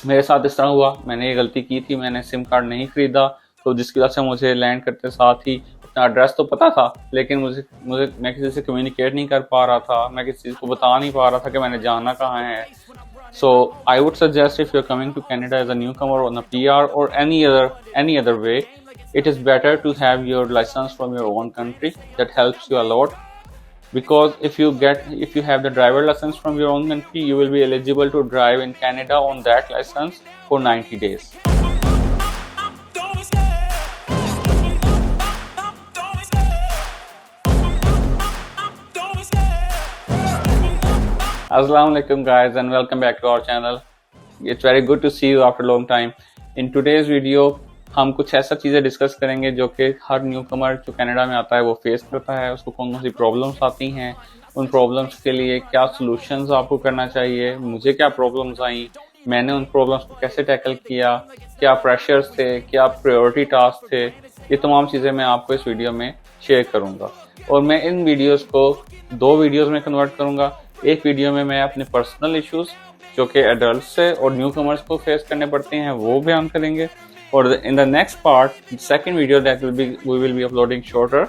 मेरे साथ इस तरह हुआ, मैंने ये गलती की थी, मैंने सिम कार्ड नहीं खरीदा, तो जिसकी वजह से मुझे लैंड करते साथ ही अपना एड्रेस तो पता था, लेकिन मुझे मुझे मैं किसी से कम्युनिकेट नहीं कर पा रहा था, मैं किसी चीज़ को बता नहीं पा रहा था कि मैंने जाना कहाँ है। So I would suggest if you are coming to Canada as a new comer on a PR और any other way, it is better to have your license from your own country. That helps you a lot, because if you have the driver license from your own country, you will be eligible to drive in Canada on that license for 90 days. Assalamu alaikum guys, and welcome back to our channel. It's very good to see you after a long time. In today's video हम कुछ ऐसा चीज़ें discuss करेंगे जो कि हर new कमर जो Canada में आता है वो फेस करता है। उसको कौन कौन सी प्रॉब्लम्स आती हैं, उन प्रॉब्लम्स के लिए क्या सॉल्यूशंस आपको करना चाहिए, मुझे क्या प्रॉब्लम्स आई, मैंने उन प्रॉब्लम्स को कैसे टैकल किया, क्या प्रेशर्स थे, क्या प्रायोरिटी टास्क थे, ये तमाम चीज़ें मैं आपको इस वीडियो में शेयर करूँगा। और मैं इन वीडियोज़ को 2 वीडियोज़ में कन्वर्ट करूँगा। एक वीडियो में मैं अपने पर्सनल इश्यूज़ जो कि एडल्ट से और न्यू कमर्स को फेस करने पड़ते हैं वो बयान करेंगे, और in the next part second video that we will be uploading shorter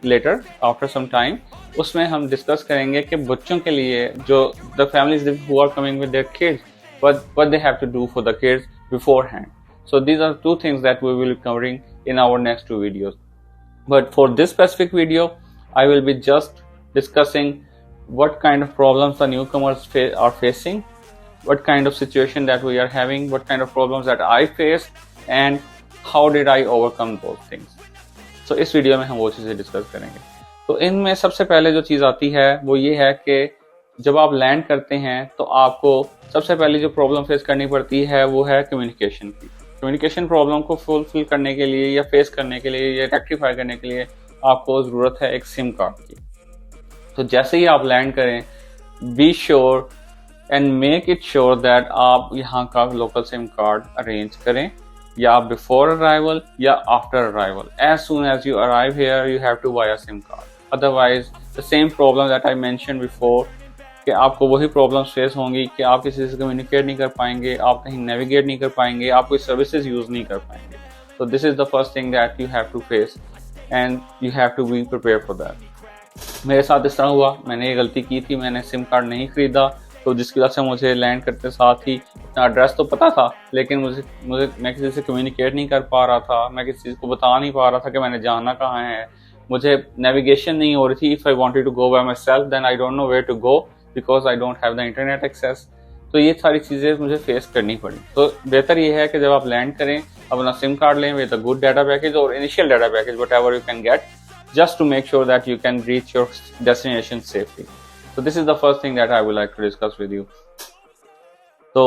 later after some time, उसमें हम डिस्कस करेंगे कि बच्चों के लिए जो the families who are coming with their kids what they have to do for the kids beforehand. So these are 2 things that we will be covering in our next 2 videos. But for this specific video, I will be just discussing what kind of problems the newcomers are facing, what kind of situation that we are having, what kind of problems that I faced, and how did I overcome those things. So इस video में हम वो चीज़ें discuss करेंगे। तो इनमें सबसे पहले जो चीज़ आती है वो ये है कि जब आप लैंड करते हैं तो आपको सबसे पहले जो प्रॉब्लम फेस करनी पड़ती है वो है कम्युनिकेशन की। कम्युनिकेशन प्रॉब्लम को फुलफिल करने के लिए या फेस करने के लिए या रेक्टिफाई करने के लिए आपको ज़रूरत है एक सिम कार्ड की। तो जैसे ही आप लैंड करें, be sure and make it sure that आप यहाँ का लोकल सिम कार्ड अरेंज करें, या बिफोर अराइवल या after arrival. As soon as you arrive here you have to buy a SIM card, otherwise the same problem that I mention before कि आपको वही problems face होंगी कि आप किसी से कम्युनिकेट नहीं कर पाएंगे, आप कहीं नेविगेट नहीं कर पाएंगे, आप कोई सर्विसेज यूज़ नहीं कर पाएंगे। तो this is the first thing that you have to face and you have to be prepare for that. मेरे साथ इस तरह हुआ, मैंने ये गलती की थी, मैंने सिम कार्ड नहीं खरीदा, तो जिसकी वजह से मुझे लैंड करते साथ ही अपना एड्रेस तो पता था, लेकिन मैं किसी से कम्युनिकेट नहीं कर पा रहा था, मैं किसी चीज़ को बता नहीं पा रहा था कि मैंने जाना कहाँ है, मुझे नेविगेशन नहीं हो रही थी। If I wanted to go by myself then I don't know where to go because I don't have the internet access. तो ये सारी चीज़ें मुझे फेस करनी पड़ी। तो बेहतर ये है कि जब आप लैंड करें अपना सिम कार्ड लें with a good data package और initial data package whatever you can get, just to make sure that you can reach your destination safely. So this is the first thing that I would like to discuss with you. तो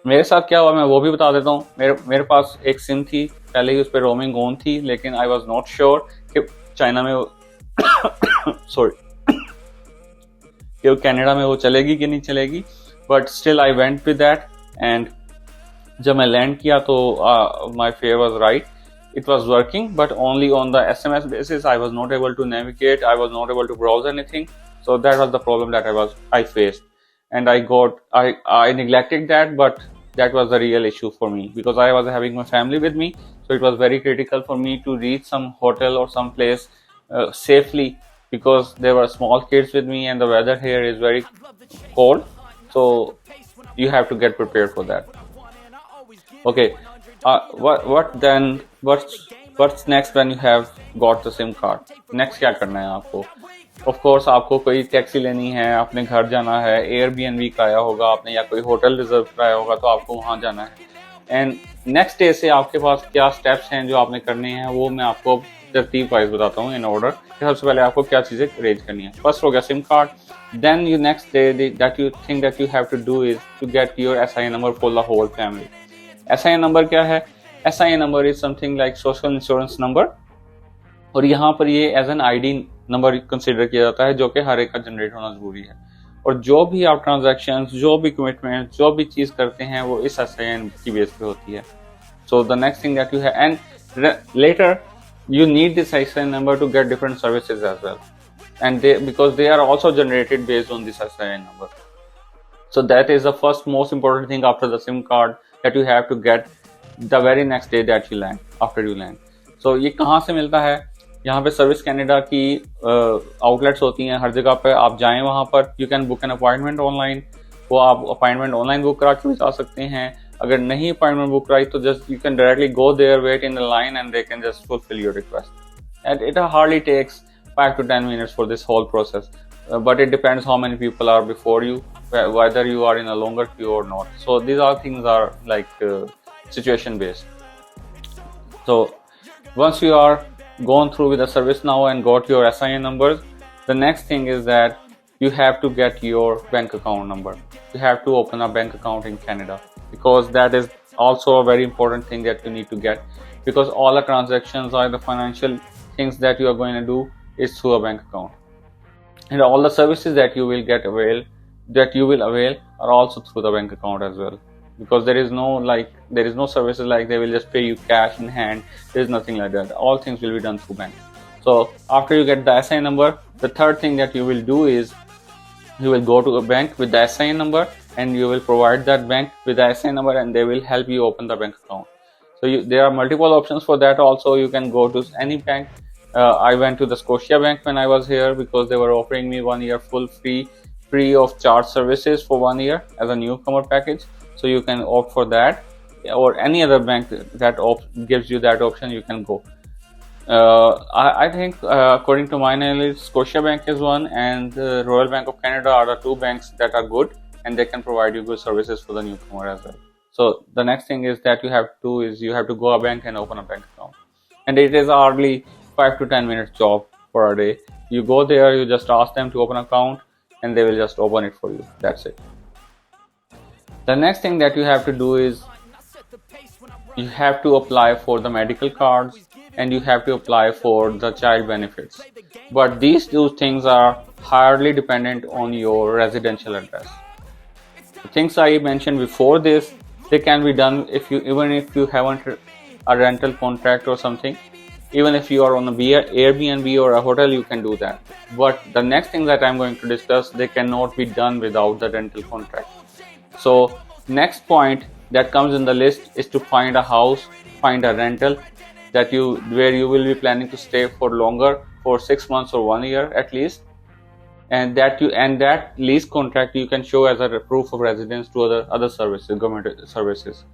मेरे साथ क्या हुआ मैं वो भी बता देता हूँ। मेरे पास एक सिम थी, पहले ही उस पर रोमिंग ऑन थी, लेकिन आई वॉज नॉट श्योर कि चाइना में सॉरी कि वो कनाडा में वो चलेगी कि नहीं चलेगी, but still I went with that. And जब मैं लैंड किया तो my fair was right, it was working, but only on the SMS basis. I was not able to navigate, I was not able to browse anything, so that was the problem that I faced, and I neglected that, but that was the real issue for me because I was having my family with me, so it was very critical for me to reach some hotel or some place safely, because there were small kids with me and the weather here is very cold, so you have to get prepared for that. Okay, what's next when you have got the SIM card? Next क्या करना है आपको? Of course आपको कोई taxi लेनी है, अपने घर जाना है, Airbnb कराया होगा आपने या कोई होटल रिजर्व कराया होगा तो आपको वहाँ जाना है। एंड नेक्स्ट डे से आपके पास क्या स्टेप्स हैं जो आपने करने हैं वो मैं आपको तरतीब वाइज बताता हूँ इन ऑर्डर। सबसे पहले आपको क्या चीज़ें अरेंज करनी है। फर्स्ट हो गया SIM card, then you next day that you think that you have to do is to get your SIN number for the whole family. SIN number क्या है? SIN number is something like social insurance number, और यहाँ पर ये as an ID number consider किया जाता है जो कि हर एक का जनरेट होना जरूरी है। और जो भी आप ट्रांजैक्शन, जो भी कमिटमेंट, जो भी चीज़ करते हैं वो इस SIN की बेस पे होती है। So the next thing that you have, and later you need this SIN number to get different services as well, and because they are also generated based on this SIN number. So that is the first most important thing after the SIM card that you have to get the very next day that you land, after you land. So ये कहाँ से मिलता है? यहाँ पे service Canada की outlets होती हैं हर जगह पे, आप जाएं वहाँ पर, you can book an appointment online, वो आप अपॉइंटमेंट ऑनलाइन बुक करा के भी जा सकते हैं. अगर नहीं अपॉइंटमेंट बुक कराई तो just you can directly go there, wait in the line and they can just fulfil your request. And it hardly takes 5 to 10 minutes for this whole process, but it depends how many people are before you, whether you are in a longer queue or not. So these all things are like situation based. So once you are gone through with the ServiceNow and got your SIN numbers, the next thing is that you have to get your bank account number. You have to open a bank account in Canada, because that is also a very important thing that you need to get, because all the transactions or the financial things that you are going to do is through a bank account, and all the services that you will avail are also through the bank account as well, because there is no services like they will just pay you cash in hand. There is nothing like that. All things will be done through bank. So after you get the SIN number, the third thing that you will do is you will go to a bank with the SIN number, and you will provide that bank with the SIN number, and they will help you open the bank account. So there are multiple options for that. Also, you can go to any bank. I went to the Scotia Bank when I was here, because they were offering me 1 year full free of charge services for 1 year as a newcomer package. So you can opt for that, or any other bank that gives you that option, you can go. I think according to my knowledge, Scotia Bank is one, and Royal Bank of Canada are the two banks that are good, and they can provide you good services for the newcomer as well. So the next thing is that you have to go a bank and open a bank account, and it is hardly 5 to 10 minutes job for a day. You go there, you just ask them to open an account, and they will just open it for you. That's it. The next thing that you have to do is you have to apply for the medical cards, and you have to apply for the child benefits. But these two things are hardly dependent on your residential address. The things I mentioned before this, they can be done even if you haven't a rental contract or something. Even if you are on a Airbnb or a hotel, you can do that. But the next thing that I'm going to discuss, they cannot be done without the rental contract. So next point that comes in the list is to find a house, find a rental where you will be planning to stay for longer, for 6 months or 1 year at least, and that lease contract you can show as a proof of residence to other services, government services.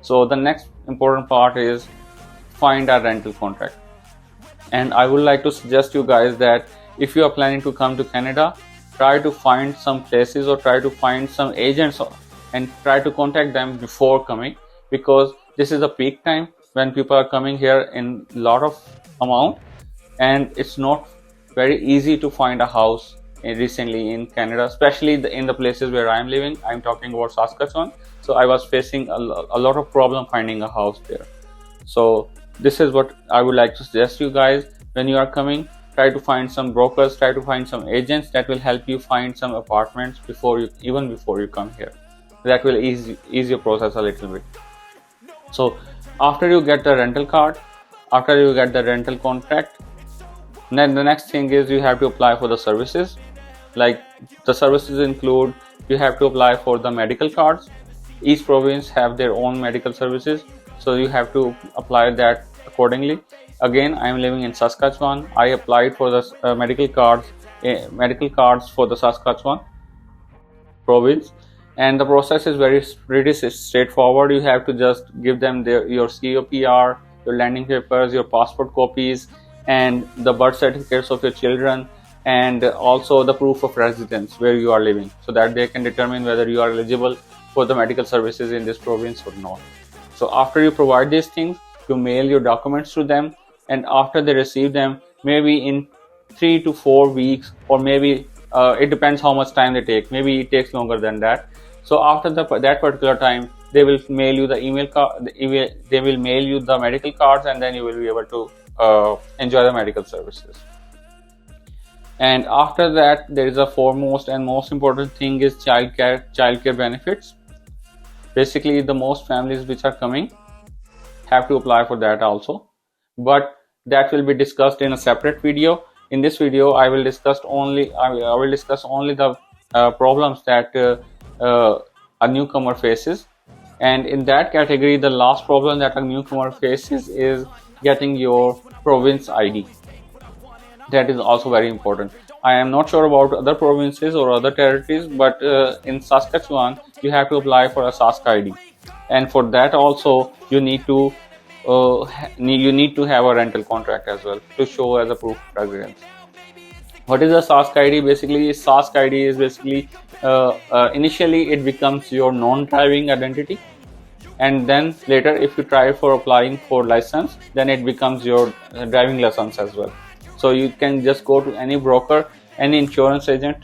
So the next important part is find a rental contract. And I would like to suggest you guys that if you are planning to come to Canada, try to find some places, or try to find some agents, and try to contact them before coming, because this is a peak time when people are coming here in a lot of amount, and it's not very easy to find a house recently in Canada, especially in the places where I am living. I'm talking about Saskatchewan. So I was facing a lot of problem finding a house there. So this is what I would like to suggest you guys. When you are coming, try to find some brokers, try to find some agents that will help you find some apartments before you come here. That will ease your process a little bit. So after you get the rental card, after you get the rental contract, then the next thing is you have to apply for the services. Like, the services include, you have to apply for the medical cards. Each province have their own medical services, so you have to apply that accordingly. Again, I am living in Saskatchewan. I applied for the medical cards for the Saskatchewan province, and the process is pretty straightforward. You have to just give them your COPR, your landing papers, your passport copies, and the birth certificates of your children, and also the proof of residence where you are living, so that they can determine whether you are eligible for the medical services in this province or not. So after you provide these things, you mail your documents to them, and after they receive them, maybe in 3 to 4 weeks, or maybe it depends how much time they take. Maybe it takes longer than that. So after that particular time, they will mail you they will mail you the medical cards, and then you will be able to enjoy the medical services. And after that, there is a foremost and most important thing is childcare benefits. Basically, the most families which are coming have to apply for that also, but that will be discussed in a separate video. In this video, I will discuss only the problems that a newcomer faces. And in that category, the last problem that a newcomer faces is getting your province ID. That is also very important. I am not sure about other provinces or other territories, but in Saskatchewan, you have to apply for a Sask ID, and for that also you need to have a rental contract as well to show as a proof of residence. What is a Sask ID? Basically, Sask ID is basically initially it becomes your non-driving identity, and then later if you try for applying for license, then it becomes your driving license as well. So you can just go to any broker, any insurance agent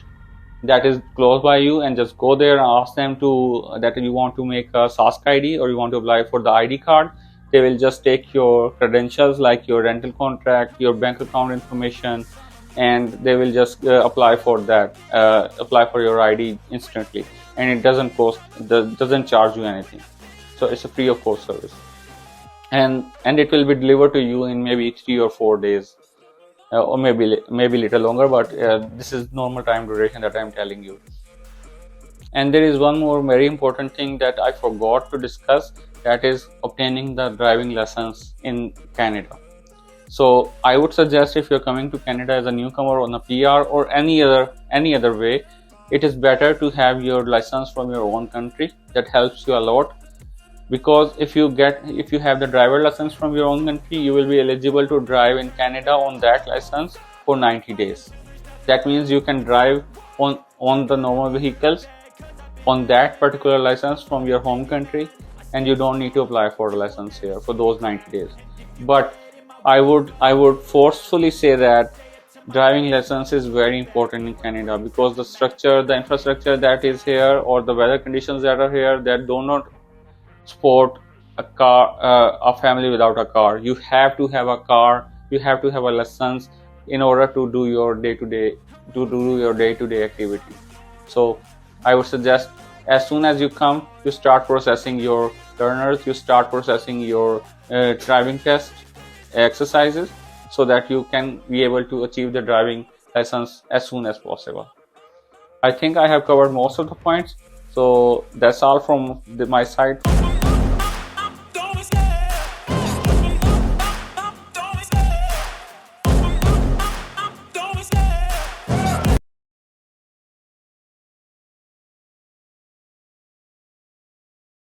that is close by you, and just go there and ask them to that you want to make a Sask ID or you want to apply for the ID card. They will just take your credentials like your rental contract, your bank account information, and they will just apply for that, apply for your ID instantly, and it doesn't charge you anything. So it's a free of cost service, and it will be delivered to you in maybe 3 or 4 days, or maybe little longer, but this is normal time duration that I'm telling you. And there is one more very important thing that I forgot to discuss, that is obtaining the driving license in Canada. So I would suggest, if you're coming to Canada as a newcomer on a PR or any other way, it is better to have your license from your own country. That helps you a lot, because if you have the driver license from your own country, you will be eligible to drive in Canada on that license for 90 days. That means you can drive on the normal vehicles on that particular license from your home country, and you don't need to apply for a license here for those 90 days. But I would forcefully say that driving license is very important in Canada, because the infrastructure that is here, or the weather conditions that are here, that do not support a family without a car. You have to have a car, you have to have a license in order to do your day-to-day activity. So I would suggest, as soon as you come, you start processing your learners, you start processing your driving test exercises, so that you can be able to achieve the driving license as soon as possible. I think I have covered most of the points, so that's all from my side.